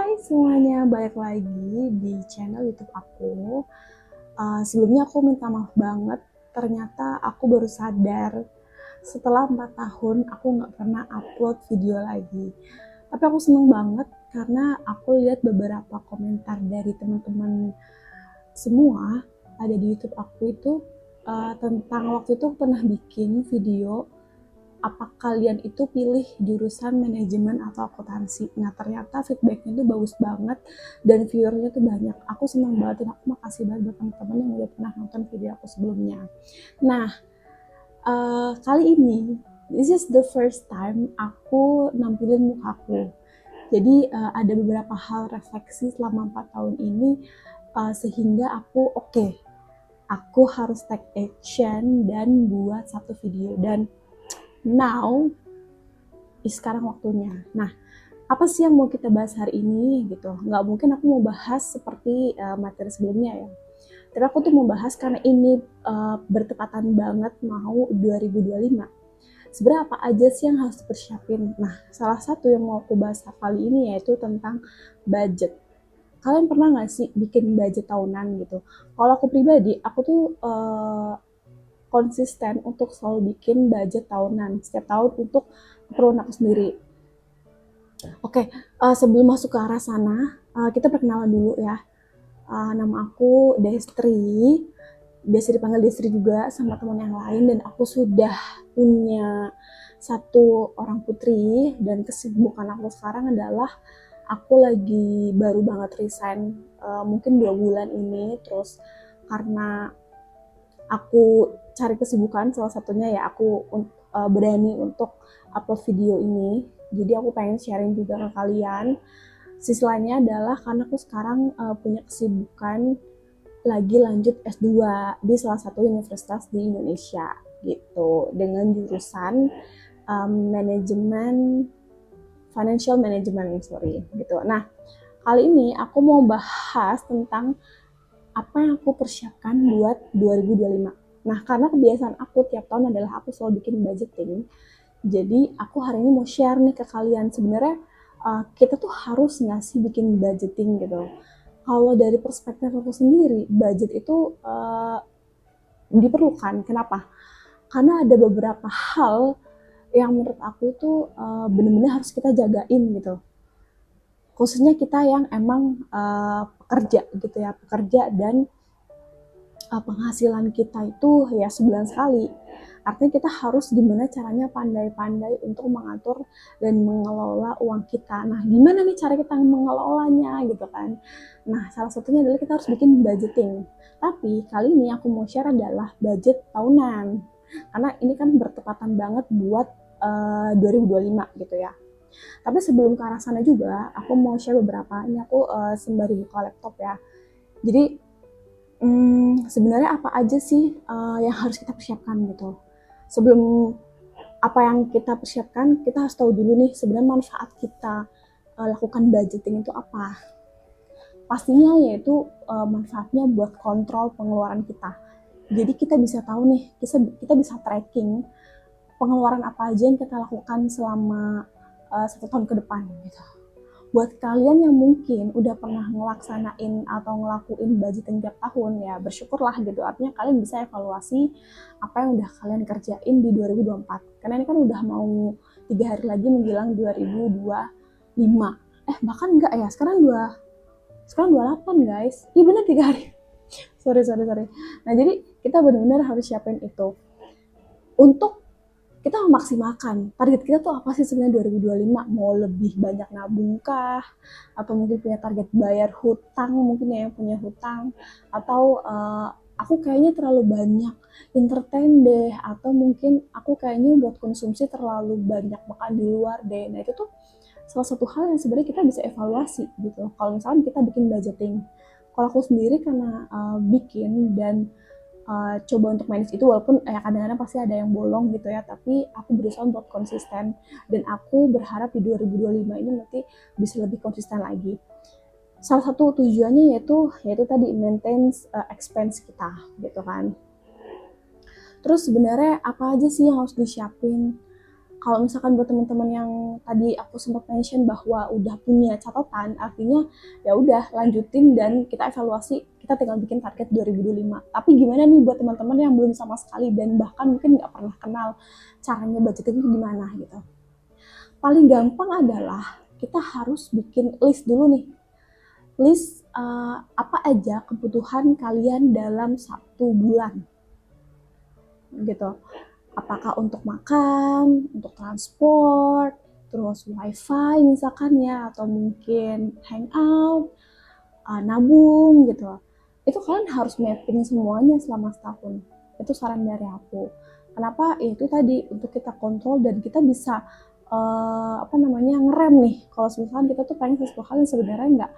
Hai semuanya, balik lagi di channel YouTube aku. Sebelumnya aku minta maaf banget, ternyata aku baru sadar setelah 4 tahun aku nggak pernah upload video lagi. Tapi aku seneng banget karena aku lihat beberapa komentar dari teman-teman semua ada di YouTube aku itu tentang waktu itu pernah bikin video apa kalian itu pilih jurusan manajemen atau akuntansi. Nah ternyata feedbacknya tuh bagus banget dan viewernya tuh banyak. Aku senang banget dan aku makasih banget buat teman-teman yang udah pernah nonton video aku sebelumnya. Nah kali ini this is the first time aku nampilin mukaku. Jadi ada beberapa hal refleksi selama 4 tahun ini sehingga aku harus take action dan buat satu video dan now sekarang waktunya. Nah, apa sih yang mau kita bahas hari ini gitu? Nggak mungkin aku mau bahas seperti materi sebelumnya ya. Tapi aku tuh mau bahas karena ini bertepatan banget mau 2025. Sebenarnya apa aja sih yang harus dipersiapin? Nah, salah satu yang mau aku bahas kali ini yaitu tentang budget. Kalian pernah nggak sih bikin budget tahunan gitu? Kalau aku pribadi, aku tuh konsisten untuk selalu bikin budget tahunan setiap tahun untuk keperluan aku sendiri. Oke, sebelum masuk ke arah sana, kita perkenalan dulu ya. Nama aku Destri, biasa dipanggil Destri juga sama teman yang lain, dan aku sudah punya satu orang putri, dan kesibukan aku sekarang adalah aku lagi baru banget resign, mungkin 2 bulan ini, terus karena aku cari kesibukan, salah satunya ya aku berani untuk upload video ini, jadi aku pengen sharing juga ke kalian. Sisi lainnya adalah karena aku sekarang punya kesibukan lagi lanjut S2 di salah satu universitas di Indonesia gitu dengan jurusan manajemen financial management gitu. Nah, kali ini aku mau bahas tentang apa yang aku persiapkan buat 2025. Nah, karena kebiasaan aku tiap tahun adalah aku selalu bikin budgeting. Jadi, aku hari ini mau share nih ke kalian. Sebenarnya kita tuh harus nggak sih bikin budgeting gitu. Kalau dari perspektif aku sendiri, budget itu diperlukan. Kenapa? Karena ada beberapa hal yang menurut aku itu benar-benar harus kita jagain gitu. Khususnya kita yang emang pekerja gitu ya, pekerja dan penghasilan kita itu ya sebulan sekali. Artinya kita harus gimana caranya pandai-pandai untuk mengatur dan mengelola uang kita. Nah, gimana nih cara kita mengelolanya gitu kan. Nah, salah satunya adalah kita harus bikin budgeting. Tapi kali ini aku mau share adalah budget tahunan. Karena ini kan bertepatan banget buat 2025 gitu ya. Tapi sebelum ke arah sana juga, aku mau share beberapa. Ini aku sembari buka laptop ya. Jadi sebenarnya apa aja sih yang harus kita persiapkan gitu. Sebelum apa yang kita persiapkan, kita harus tahu dulu nih sebenarnya manfaat kita lakukan budgeting itu apa. Pastinya yaitu manfaatnya buat kontrol pengeluaran kita. Jadi kita bisa tahu nih, kita bisa tracking pengeluaran apa aja yang kita lakukan selama 1 tahun ke depan gitu. Buat kalian yang mungkin udah pernah ngelaksanain atau ngelakuin budgeting tiap tahun ya bersyukurlah gitu, artinya kalian bisa evaluasi apa yang udah kalian kerjain di 2024 karena ini kan udah mau 3 hari lagi menjelang 2025, bahkan enggak ya, sekarang 28 guys, iya bener 3 hari sorry. Nah jadi kita benar-benar harus siapin itu untuk kita memaksimalkan target kita tuh apa sih sebenarnya 2025, mau lebih banyak nabung kah, atau mungkin punya target bayar hutang, mungkin ya yang punya hutang, atau aku kayaknya terlalu banyak entertain deh, atau mungkin aku kayaknya buat konsumsi terlalu banyak makan di luar deh. Nah itu tuh salah satu hal yang sebenarnya kita bisa evaluasi gitu kalau misalnya kita bikin budgeting. Kalau aku sendiri karena bikin dan coba untuk manage itu, walaupun kadang-kadang pasti ada yang bolong gitu ya, tapi aku berusaha buat konsisten dan aku berharap di 2025 ini nanti bisa lebih konsisten lagi. Salah satu tujuannya yaitu tadi maintain expense kita gitu kan. Terus sebenarnya apa aja sih yang harus disiapin? Kalau misalkan buat teman-teman yang tadi aku sempat mention bahwa udah punya catatan, artinya ya udah lanjutin dan kita evaluasi, kita tinggal bikin target 2025. Tapi gimana nih buat teman-teman yang belum sama sekali dan bahkan mungkin nggak pernah kenal caranya budgeting itu gimana gitu. Paling gampang adalah kita harus bikin list dulu nih. List apa aja kebutuhan kalian dalam 1 bulan gitu. Apakah untuk makan, untuk transport, terus wifi misalkan ya, atau mungkin hangout, nabung gitu. Itu kalian harus mapping semuanya selama setahun. Itu saran dari aku. Kenapa? Ya itu tadi untuk kita kontrol dan kita bisa ngerem nih. Kalau misalkan kita tuh pengen sesuatu hal yang sebenarnya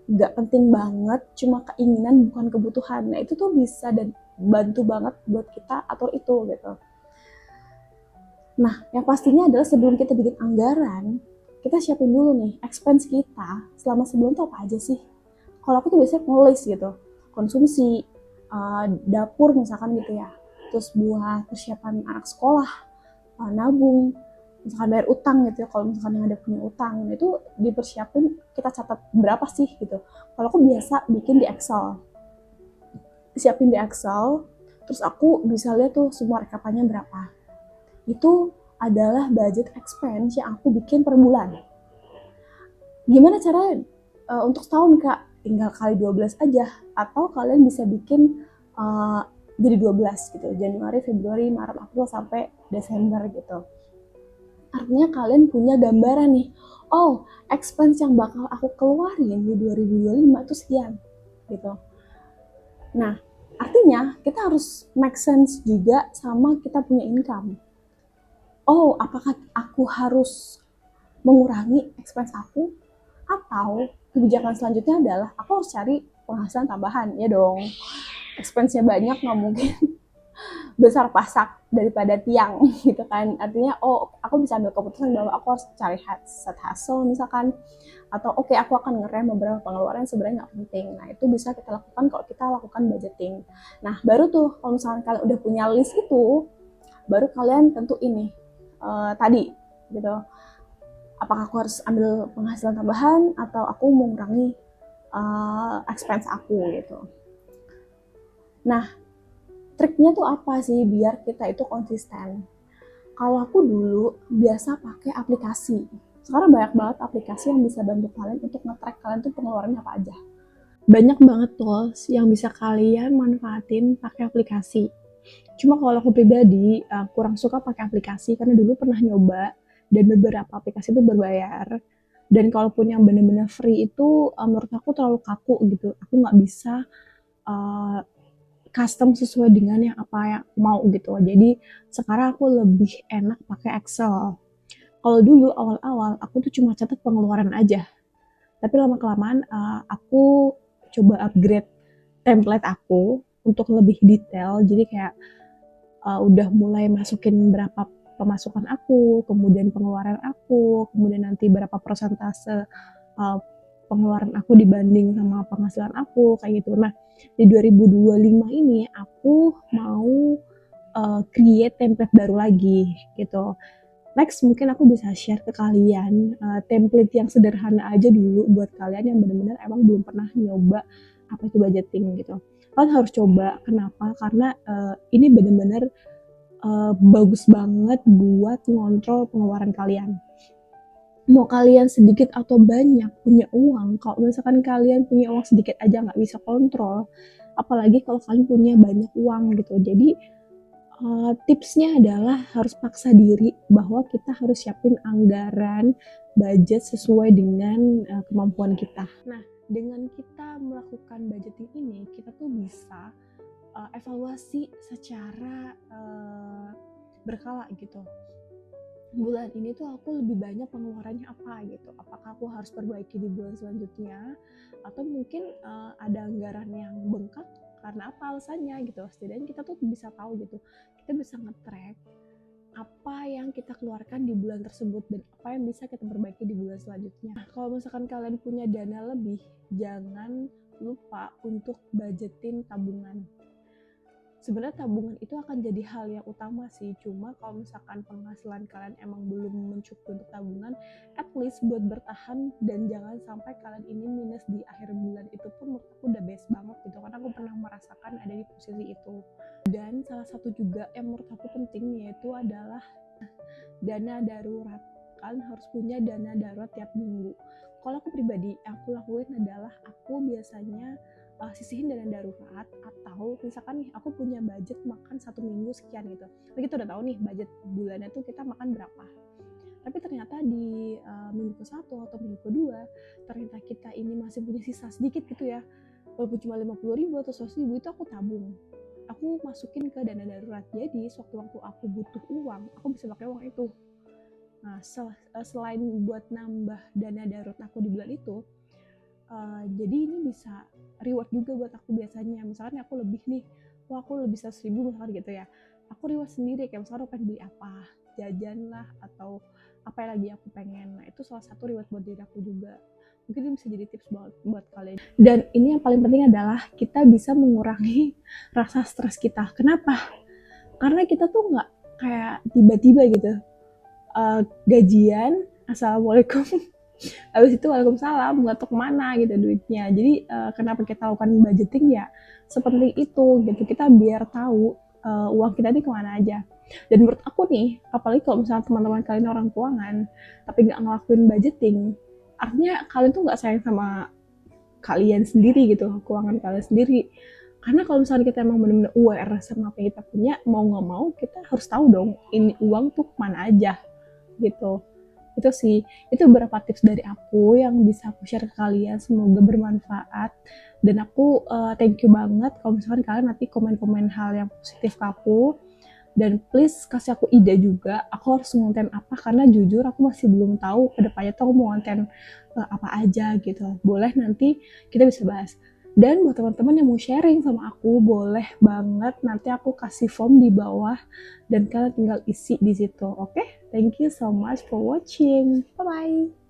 nggak penting banget, cuma keinginan bukan kebutuhan. Nah itu tuh bisa dan bantu banget buat kita atur itu gitu. Nah, yang pastinya adalah sebelum kita bikin anggaran, kita siapin dulu nih expense kita selama sebulan tuh apa aja sih. Kalau aku tuh biasanya ngelis gitu, konsumsi, dapur misalkan gitu ya, terus buat persiapan anak sekolah, nabung, misalkan bayar utang gitu ya, kalau misalkan yang ada punya utang, nah itu dipersiapin, kita catat berapa sih gitu. Kalau aku biasa bikin di Excel, siapin di Excel, terus aku bisa lihat tuh semua rekapannya berapa. Itu adalah budget expense yang aku bikin per bulan. Gimana caranya untuk setahun Kak? Tinggal kali 12 aja. Atau kalian bisa bikin jadi 12 gitu. Januari, Februari, Maret, April, sampai Desember gitu. Artinya kalian punya gambaran nih. Oh, expense yang bakal aku keluarin di 2025 itu sekian. Gitu. Nah, artinya kita harus make sense juga sama kita punya income. Oh, apakah aku harus mengurangi expense aku, atau kebijakan selanjutnya adalah aku harus cari penghasilan tambahan. Ya dong, expense-nya banyak, nggak mungkin besar pasak daripada tiang gitu kan. Artinya aku bisa ambil keputusan bahwa aku harus cari side hustle misalkan, atau aku akan ngerem beberapa pengeluaran yang sebenarnya nggak penting. Nah itu bisa kita lakukan kalau kita lakukan budgeting. Nah baru tuh kalau misalkan kalian udah punya list itu, baru kalian tentu ini tadi gitu, apakah aku harus ambil penghasilan tambahan atau aku mengurangi expense aku gitu. Nah, triknya tuh apa sih biar kita itu konsisten? Kalau aku dulu biasa pakai aplikasi. Sekarang banyak banget aplikasi yang bisa bantu kalian untuk nge-track kalian tuh pengeluarannya apa aja. Banyak banget tools yang bisa kalian manfaatin pakai aplikasi. Cuma kalau aku pribadi kurang suka pakai aplikasi karena dulu pernah nyoba dan beberapa aplikasi itu berbayar. Dan kalaupun yang bener-bener free itu menurut aku terlalu kaku gitu. Aku nggak bisa uh, custom sesuai dengan yang apa yang aku mau gitu. Jadi sekarang aku lebih enak pakai Excel. Kalau dulu awal-awal aku tuh cuma catat pengeluaran aja. Tapi lama-kelamaan aku coba upgrade template aku untuk lebih detail. Jadi kayak udah mulai masukin berapa pemasukan aku, kemudian pengeluaran aku, kemudian nanti berapa persentase pengeluaran aku dibanding sama penghasilan aku kayak gitu. Nah, di 2025 ini aku mau create template baru lagi gitu. Next mungkin aku bisa share ke kalian template yang sederhana aja dulu buat kalian yang benar-benar emang belum pernah nyoba apa itu budgeting gitu. Kalian harus coba. Kenapa? Karena ini benar-benar bagus banget buat ngontrol pengeluaran kalian. Mau kalian sedikit atau banyak punya uang, kalau misalkan kalian punya uang sedikit aja nggak bisa kontrol, apalagi kalau kalian punya banyak uang gitu. Jadi tipsnya adalah harus paksa diri bahwa kita harus siapin anggaran budget sesuai dengan kemampuan kita. Nah, dengan kita melakukan budgeting ini, kita tuh bisa evaluasi secara berkala gitu. Bulan ini tuh aku lebih banyak pengeluarannya apa gitu. Apakah aku harus perbaiki di bulan selanjutnya, atau mungkin ada anggaran yang bengkak karena apa alasannya gitu. Setidaknya kita tuh bisa tahu gitu. Kita bisa nge-track apa yang kita keluarkan di bulan tersebut dan apa yang bisa kita perbaiki di bulan selanjutnya. Nah, kalau misalkan kalian punya dana lebih, jangan lupa untuk budgetin tabungan. Sebenarnya tabungan itu akan jadi hal yang utama sih, cuma kalau misalkan penghasilan kalian emang belum mencukupi untuk tabungan, at least buat bertahan dan jangan sampai kalian ini minus di akhir bulan, itu pun menurut aku udah best banget gitu, karena aku pernah merasakan ada di posisi itu. Dan salah satu juga yang menurut aku penting yaitu adalah dana darurat. Kalian harus punya dana darurat tiap minggu. Kalau aku pribadi, yang aku lakuin adalah aku biasanya sisihin dana darurat, atau misalkan nih aku punya budget makan 1 minggu sekian gitu. Jadi kita udah tahu nih budget bulannya tuh kita makan berapa. Tapi ternyata di minggu ke-1 atau minggu ke-2 ternyata kita ini masih punya sisa sedikit gitu ya. Walaupun cuma 50.000 atau 100.000 itu aku tabung. Aku masukin ke dana darurat. Jadi sewaktu-waktu aku butuh uang, aku bisa pakai uang itu. Nah, selain buat nambah dana darurat aku di bulan itu, jadi ini bisa reward juga buat aku biasanya. Misalkan aku lebih nih, wah aku lebih 100.000 misalkan gitu ya, aku reward sendiri, kayak misalkan aku pengen beli apa, jajan lah, atau apa yang lagi aku pengen. Nah itu salah satu reward buat diri aku juga. Mungkin ini bisa jadi tips buat kalian. Dan ini yang paling penting adalah kita bisa mengurangi rasa stres kita. Kenapa? Karena kita tuh nggak kayak tiba-tiba gitu gajian, assalamualaikum, habis itu waalaikumsalam, nggak tahu kemana gitu duitnya. Jadi kenapa kita lakukan budgeting ya seperti itu gitu, kita biar tahu uang kita ini kemana aja. Dan menurut aku nih, apalagi kalau misalnya teman-teman kalian orang keuangan tapi nggak ngelakuin budgeting, artinya kalian tuh nggak sayang sama kalian sendiri gitu, keuangan kalian sendiri. Karena kalau misalnya kita emang benar-benar aware sama apa yang kita punya, mau nggak mau kita harus tahu dong ini uang tuh kemana aja gitu. Itu sih, itu beberapa tips dari aku yang bisa aku share ke kalian, semoga bermanfaat. Dan aku thank you banget kalau misalkan kalian nanti komen-komen hal yang positif ke aku, dan please kasih aku ide juga aku harus ngonten apa, karena jujur aku masih belum tahu kedepannya tuh aku mau ngonten apa aja gitu. Boleh nanti kita bisa bahas. Dan buat teman-teman yang mau sharing sama aku, boleh banget, nanti aku kasih form di bawah dan kalian tinggal isi di situ. Oke? Thank you so much for watching. Bye bye.